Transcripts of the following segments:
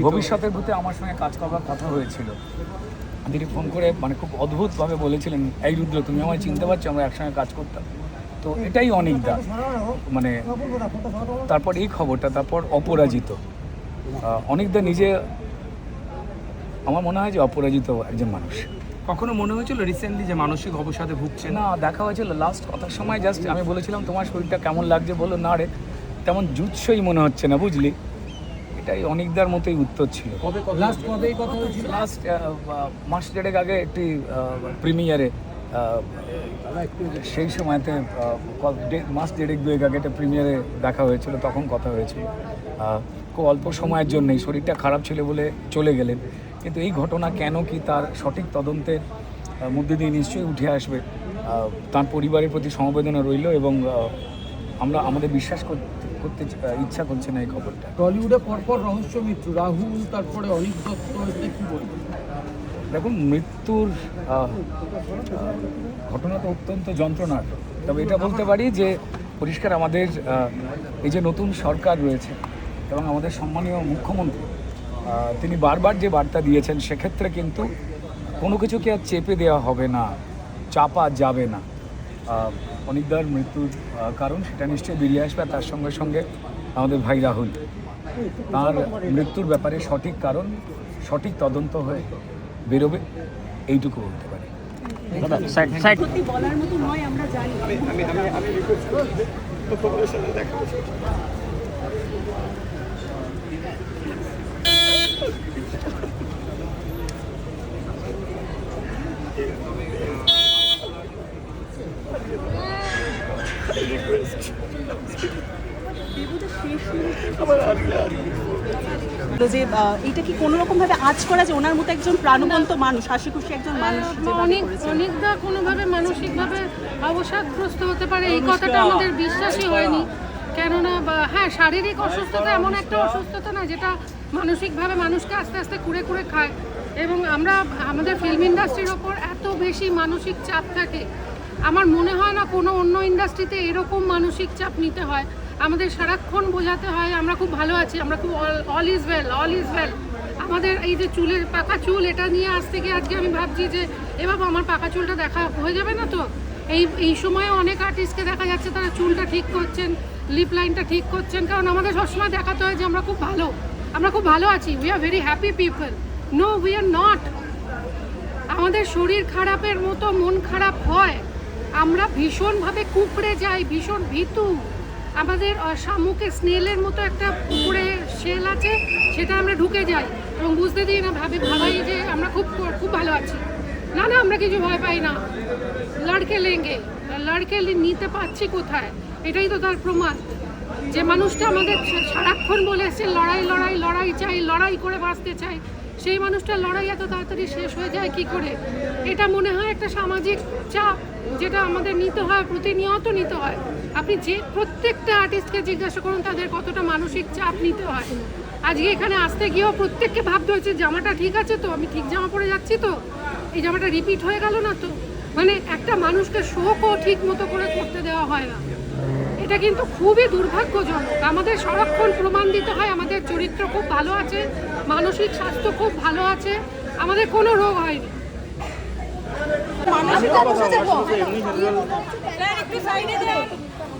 ভবিষ্যতের ভূতে আমার সঙ্গে কাজ করবার কথা হয়েছিল। তিনি ফোন করে মানে খুব অদ্ভুতভাবে বলেছিলেন, এই রুদ্র তুমি আমায় চিনতে পারছো, আমরা একসঙ্গে কাজ করতাম। তো এটাই অনেকটা মানে তারপর এই খবরটা, তারপর অপরাজিত। অনেকটা নিজে আমার মনে হয় যে অপরাজিত একজন মানুষ। কখনো মনে হয়েছিল রিসেন্টলি যে মানসিক অবসাদে ভুগছে? না, দেখা হয়েছিল লাস্ট কথার সময়, জাস্ট আমি বলেছিলাম তোমার শরীরটা কেমন লাগছে, বললো না রে তেমন জুৎসই মনে হচ্ছে না, বুঝলি। এটাই অনেকদার মতোই উত্তর ছিল। লাস্ট কবে এই কথা হয়েছিল? লাস্ট মাস দেড়েক আগে একটি প্রিমিয়ারে, সেই সময়তে মাস দেড়েক দুয়েক আগে একটা প্রিমিয়ারে দেখা হয়েছিল, তখন কথা হয়েছিল। খুব অল্প সময়ের জন্যই, শরীরটা খারাপ ছিল বলে চলে গেলেন। কিন্তু এই ঘটনা কেন কি তার সঠিক তদন্তের মধ্যে দিয়ে নিশ্চয়ই উঠে আসবে। তার পরিবারের প্রতি সমবেদনা রইল এবং আমরা আমাদের বিশ্বাস করতে ইচ্ছা করছে না এই খবরটা। টলিউডে পরপর রহস্য মৃত্যু, রাহুল, তারপরে অনিক দত্ত, এটা কি বলবেন? দেখুন, মৃত্যুর ঘটনা তো অত্যন্ত যন্ত্রণার। তবে এটা বলতে পারি যে পরিষ্কার আমাদের এই যে নতুন সরকার রয়েছে এবং আমাদের সম্মানীয় মুখ্যমন্ত্রী, তিনি বারবার যে বার্তা দিয়েছেন, সেক্ষেত্রে কিন্তু কোনো কিছুকে আর চেপে দেওয়া হবে না, চাপা যাবে না। অনিকদার মৃত্যুর কারণ সেটা নিশ্চয়ই বেরিয়ে আসবে। তার সঙ্গে সঙ্গে আমাদের ভাই রাহুল, তার মৃত্যুর ব্যাপারে সঠিক কারণ, সঠিক তদন্ত হয়ে বেরোবে, এইটুকু বলতে পারি। বলার মতো নয়, আমরা জানি। যে এটা কি কোনো রকম ভাবে আজ করা যে ওনার মতো একজন প্রাণবন্ত মানুষ, হাসি খুশি একজন মানুষ অনেকটা কোনোভাবে মানসিকভাবে অবসাদগ্রস্ত হতে পারে, এই কথাটা আমাদের বিশ্বাসই হয়নি। কেননা হ্যাঁ, শারীরিক অসুস্থতা এমন একটা অসুস্থতা না যেটা মানসিকভাবে মানুষকে আস্তে আস্তে কুড়ে কুড়ে খায়। এবং আমাদের ফিল্ম ইন্ডাস্ট্রির ওপর এত বেশি মানসিক চাপ থাকে, আমার মনে হয় না কোনো অন্য ইন্ডাস্ট্রিতে এরকম মানসিক চাপ নিতে হয়। আমাদের সারাক্ষণ বোঝাতে হয় আমরা খুব ভালো আছি, আমরা খুব all is well, all is well. আমাদের এই যে চুলের পাকা চুল, এটা নিয়ে আজ থেকে আজকে আমি ভাবছি যে এভাবে আমার পাকা চুলটা দেখা হয়ে যাবে না তো। এই সময়ে অনেক আর্টিস্টকে দেখা যাচ্ছে তারা চুলটা ঠিক করছেন, লিপ লাইনটা ঠিক করছেন, কারণ আমাদের সবসময় দেখাতে হয় যে আমরা খুব ভালো আছি, we are very happy people. No, we are not. আমাদের শরীর খারাপের মতো মন খারাপ হয়, আমরা ভীষণভাবে কুঁকড়ে যাই, ভীষণ ভীতু। আমাদের শামুকে স্নেলের মতো একটা পুকুরে শেল আছে, সেটা আমরা ঢুকে যাই এবং বুঝতে দিই না, ভাবাই যে আমরা খুব ভালো আছি। না, আমরা কিছু ভয় পাই না। লড়কে নিতে পারছি কোথায়, এটাই তো তার প্রমাণ। যে মানুষটা আমাদের সারাক্ষণ বলে এসছে লড়াই চাই, লড়াই করে বাঁচতে চাই, সেই মানুষটার লড়াই এত তাড়াতাড়ি শেষ হয়ে যায় কি করে? এটা মনে হয় একটা সামাজিক চাপ যেটা আমাদের নিতে হয়, প্রতিনিয়ত নিতে হয়। আপনি যে প্রত্যেকটা আর্টিস্টকে জিজ্ঞাসা করুন তাদের কতটা মানসিক চাপ নিতে হয়। আজকে এখানে আসতে গিয়েও প্রত্যেককে ভাবতে হয়েছে জামাটা ঠিক আছে তো, আমি ঠিক জামা পরে যাচ্ছি তো, এই জামাটা রিপিট হয়ে গেল না তো। মানে একটা মানুষকে শোকও ঠিক মতো করে করতে দেওয়া হয় না। এটা কিন্তু খুবই দুর্ভাগ্যজনক। আমাদের সারাক্ষণ প্রমাণ দিতে হয় আমাদের চরিত্র খুব ভালো আছে, মানসিক স্বাস্থ্য খুব ভালো আছে, আমাদের কোনো রোগ হয়নি।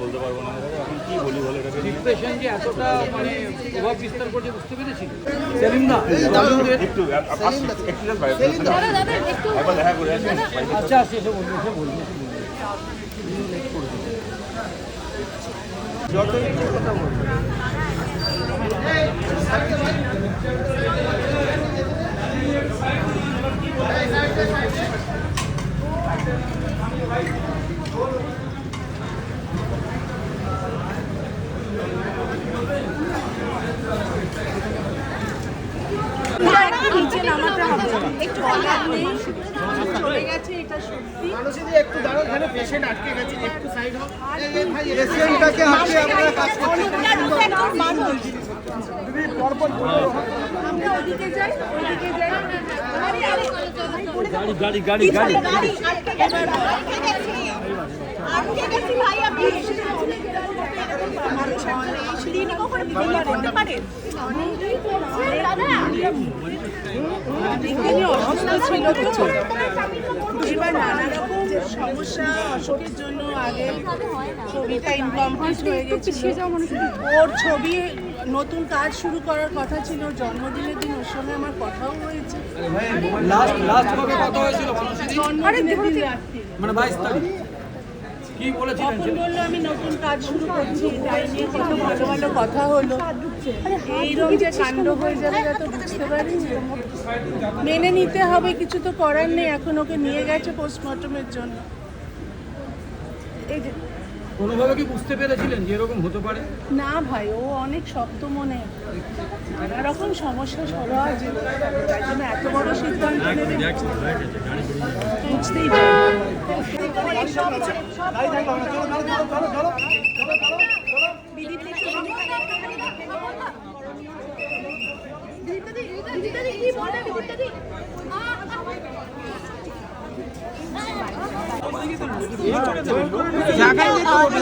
বলতে পারবো না এখন কি বলি, বলে ডিপ্রেশন যে এতটা মানে প্রভাব বিস্তার করছে বুঝতে পেরেছি। সেলিম দা একটু একবার দেখা করে আসেন। আচ্ছা, এসে বলুন যতই কথা বলুন। নিচে নামাতে হবে একটু, চলে গেছে, এটা সত্যি। মানুষই একটু দাঁড়াও, এখানে পেশেন্ট আটকে গেছে, একটু সাইড হও। এই ভাই, পেশেন্টটাকে হাঁটিয়ে আপনারা কাজ করতে আমরা ওদিকে যাই। গাড়ি আটকে গেছি ভাই, আপনি সিঁড়ি করে ভেঙে পড়তে পারেন। দীর্ঘদিন অসুস্থ ছিল তো, এবার নানা রকম সমস্যা অসুখের জন্য আগে ছবিটা ইনকমপ্লিট হয়ে গেছিল। ওর ছবি নতুন কাজ শুরু করার কথা ছিল, জন্মদিনের দিন ওর সঙ্গে আমার কথাও হয়েছে। জন্মদিনের দিন রাত্রে মানে 22 তারিখ কি বলেছিলেন? তখন বললো আমি নতুন কাজ শুরু করছি, তাই নিয়ে কত ভালো ভালো কথা হলো। এইরকম যে কাণ্ড হয়ে যাবে তা তো বুঝতে পারিনি। মেনে নিতে হবে, কিছু তো করার নেই। এখন ওকে নিয়ে গেছে পোস্টমর্টমের জন্য। এই যে কোনোভাবে কি বুঝতে পেরেছিলেন যে এরকম হতে পারে? না ভাই, ও অনেক শক্ত মনে, নানা রকম সমস্যা সবাই যেতে পারে, তাই জন্য এত বড় সিদ্ধান্ত নেবে বুঝতেই পারি।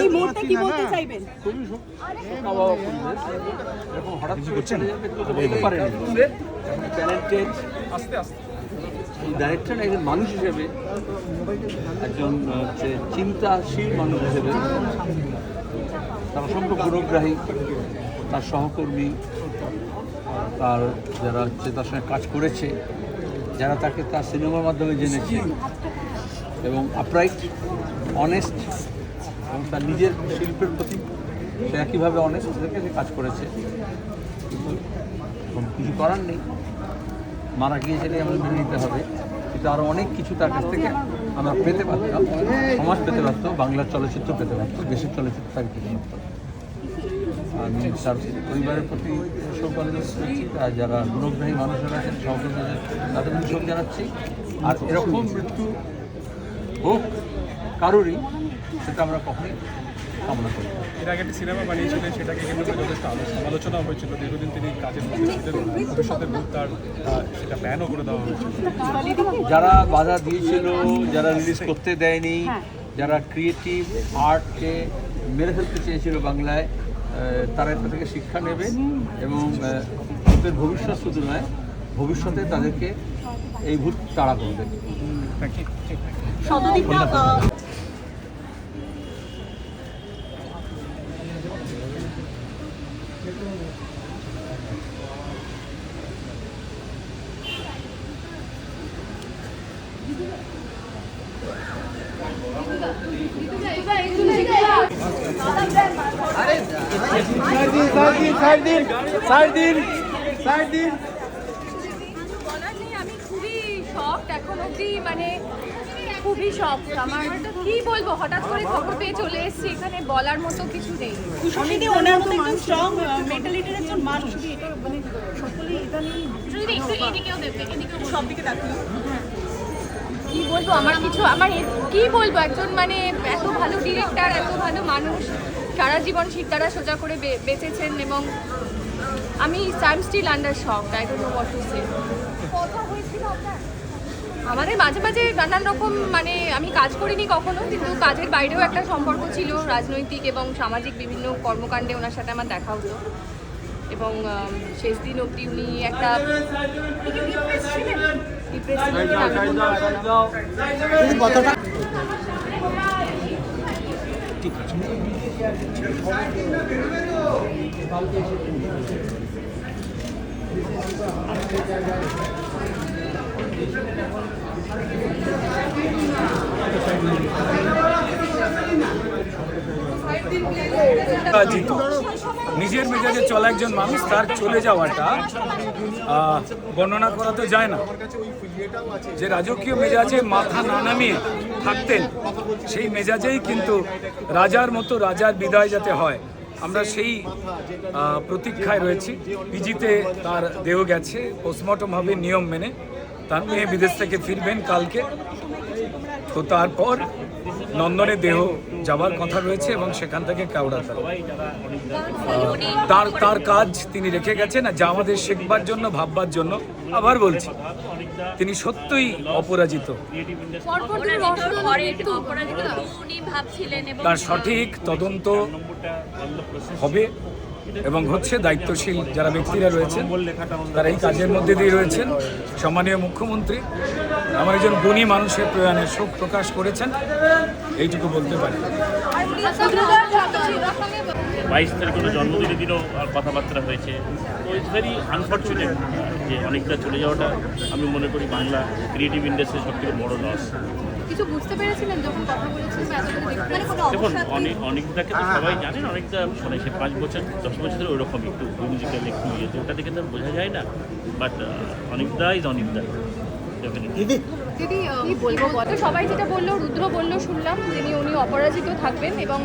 এই মুহূর্তে কি বলতে চাইবেন? এরকম হঠাৎ করছেন বলতে পারেন ট্যালেন্টেড ডাইরেক্টর একজন মানুষ হিসেবে, একজন চিন্তাশীল মানুষ হিসেবে, তার অসংখ্য গুণগ্রাহী, তার সহকর্মী, তার যারা তার সঙ্গে কাজ করেছে, যারা তাকে তার সিনেমার মাধ্যমে জেনেছে, এবং আপরাইট, অনেস্ট, এবং তার নিজের শিল্পের প্রতি সে একইভাবে অনেস্ট থেকে সে কাজ করেছে। কিন্তু কিছু করার নেই, মারা গিয়েছে আমাদের মেনে নিতে হবে। কিন্তু আরও অনেক কিছু তার কাছ থেকে আমরা পেতে পারতাম, সমাজ পেতে পারতো, বাংলার চলচ্চিত্র পেতে পারতো, দেশের চলচ্চিত্র তাকে পেতে পারতো। আমি তার পরিবারের প্রতি শোক জানাচ্ছি, আর যারা গুণগ্রাহী মানুষেরা আছেন সহকর্মীদের তাদের প্রতি শোক জানাচ্ছি। আর এরকম মৃত্যু হোক কারোরই, সেটা আমরা কখনোই কামনা করি। এর আগে একটি সিনেমা বানিয়েছিলেন, সেটাকে কেন্দ্র করে যথেষ্ট সমালোচনা হয়েছিল। দীর্ঘদিন তিনি কাজের মধ্যে ছিলেন, ভবিষ্যতের মুখ তার সেটা ব্যানও করে দেওয়া হয়েছিল। যারা বাধা দিয়েছিল, যারা রিলিজ করতে দেয়নি, যারা ক্রিয়েটিভ আর্টকে মেরে ফেলতে চেয়েছিল বাংলায়, তারা এটা থেকে শিক্ষা নেবে এবং ওদের ভবিষ্যৎ শুধু নয়, ভবিষ্যতে তাদেরকে এই ভূত তাড়া করবে। শতদীপটা বলার নেই, আমি খুবই শকড এখন অবধি, মানে খুবই শকড। আমার কি বলবো, হঠাৎ করে খবর পেয়ে চলে এসেছি এখানে, বলার মতো কিছু নেই। কুশলীদি ওনার মতো একজন স্ট্রং মেন্টালিটির একজন মানুষ, এটা মানে সকলেই এটা নিয়ে যদি একটু এদিকেও দেবে, এদিকেও সব দিকে তাকিয়ে কি বলবো, আমার কিছু কি বলবো, একজন মানে এত ভালো ডিরেক্টর, এত ভালো মানুষ, সারা জীবন সিতারা সোজা করে বেঁচেছেন, এবং আমি I am still under shock. I don't know what to say. কথা হয়েছিল আপনার আমাদের মাঝে মাঝে নানান রকম, মানে আমি কাজ করিনি কখনো, কিন্তু কাজের বাইরেও একটা সম্পর্ক ছিল, রাজনৈতিক এবং সামাজিক বিভিন্ন কর্মকাণ্ডে ওনার সাথে আমার দেখা হতো, এবং শেষ দিন অবধি উনি একটা ঠিক আছে। নিজের মেজাজে চলা একজন মানুষ, তার চলে যাওয়াটা বর্ণনা করা তো যায় না। যে রাজকীয় মেজাজে মাথা না নামিয়ে থাকতেন, সেই মেজাজেই কিন্তু রাজার মতো রাজার বিদায় যাতে হয়, আমরা সেই প্রতীক্ষায় রয়েছি। পিজিতে তার দেহ গেছে, পোস্টমর্টম হবে নিয়ম মেনে, তার মেয়ে বিদেশ থেকে ফিরবেন কালকে, তো তারপর নন্দনে দেহ যাবার কথা রয়েছে এবং সেখান থেকে কাউড়াতা। তার কাজ তিনি রেখে গেছেন, আর যা আমাদের শেখবার জন্য, ভাববার জন্য। আবার বলছি, তিনি সত্যই অপরাজিত। তার সঠিক তদন্ত হবে এবং হচ্ছে দায়িত্বশীল যারা ব্যক্তিরা রয়েছেন তারা এই কাজের মধ্যে দিয়ে রয়েছেন। সম্মানীয় মুখ্যমন্ত্রী আমার একজন গুণী মানুষের প্রয়াণে শোক প্রকাশ করেছেন, এইটুকু বলতে পারি। 22 তারিখে জন্মদিনের দিনও কথাবার্তা হয়েছে। তো ইটস ভেরি আনফর্চুনেট যে অনেকটা চলে যাওয়াটা আমি মনে করি বাংলা ক্রিয়েটিভ ইন্ডাস্ট্রির সবথেকে বড় লস। কিছু বুঝতে পেরেছিলেন যখন কথা বলেছিলেন? দেখুন অনেকটাকে তো সবাই জানেন, অনেকটা শোনায় সে 5 বছর 10 বছর ধরে ওইরকম একটু মিউজিক্যাল একটু ইয়ে, তো ওটা দেখে তো বোঝা যায় না। বাট অনেকদা ইজ অনেকদা ডেফিনেটলি। দিদি কি বলবো, তো সবাই যেটা বললো, রুদ্র বললো শুনলাম, উনি অপরাজিত থাকবেন এবং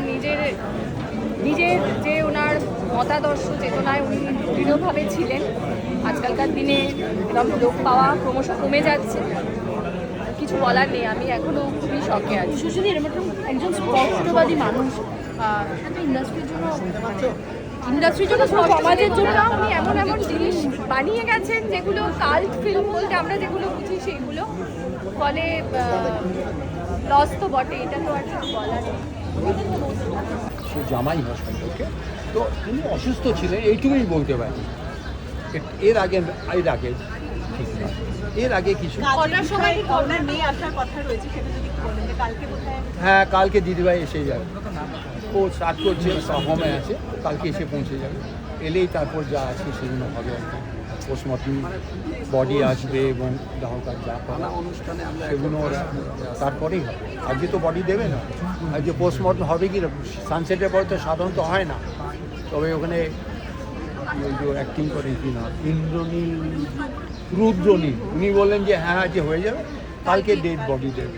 নিজের যে ওনার মতাদর্শ চেতনায় উনি দৃঢ়ভাবে ছিলেন। আজকালকার দিনে এরকম লোক পাওয়া ক্রমশ কমে যাচ্ছে, কিছু বলার নেই। আমি এখনো খুবই শখে আছি। সুশীল এরকম একজন স্পষ্টবাদী মানুষ একটা ইন্ডাস্ট্রির জন্য সমাজের জন্য উনি এমন জিনিস বানিয়ে গেছেন যেগুলো কাল্ট ফিল্ম বলতে আমরা যেগুলো বুঝি সেইগুলো, ফলে লস তো বটে, এটা তো আর কিছু বলার নেই। সে জামাই হয় সম্পর্কে, তো তিনি অসুস্থ ছিলেন এইটুকুই বলতে পারি। এর আগে ঠিক না, এর আগে কিছু। কটার সময় ওনার মেয়ে আসার কথা রয়েছে, সেটা যদি বলেন যে কালকে কোথায়? হ্যাঁ, কালকে দিদিভাই এসে যাবে, ও স্টার্ট করছে, হোমে আছে, কালকে এসে পৌঁছে যাবে। এলেই তারপর যা আছে সেগুলো হবে আর কি। পোস্টমর্টম বডি আসবে এবং দাহকার যা করা অনুষ্ঠানে সেগুলো ওরা তারপরেই হবে। আজকে তো বডি দেবে না, আজকে পোস্টমর্টম হবে কি সানসেটের পরে তো সাধারণত হয় না। তবে ওখানে ওই যে অ্যাক্টিং করেন কি না রুদ্রনী, উনি বললেন যে হ্যাঁ আজকে হয়ে যাবে, কালকে ডেড বডি দেবে।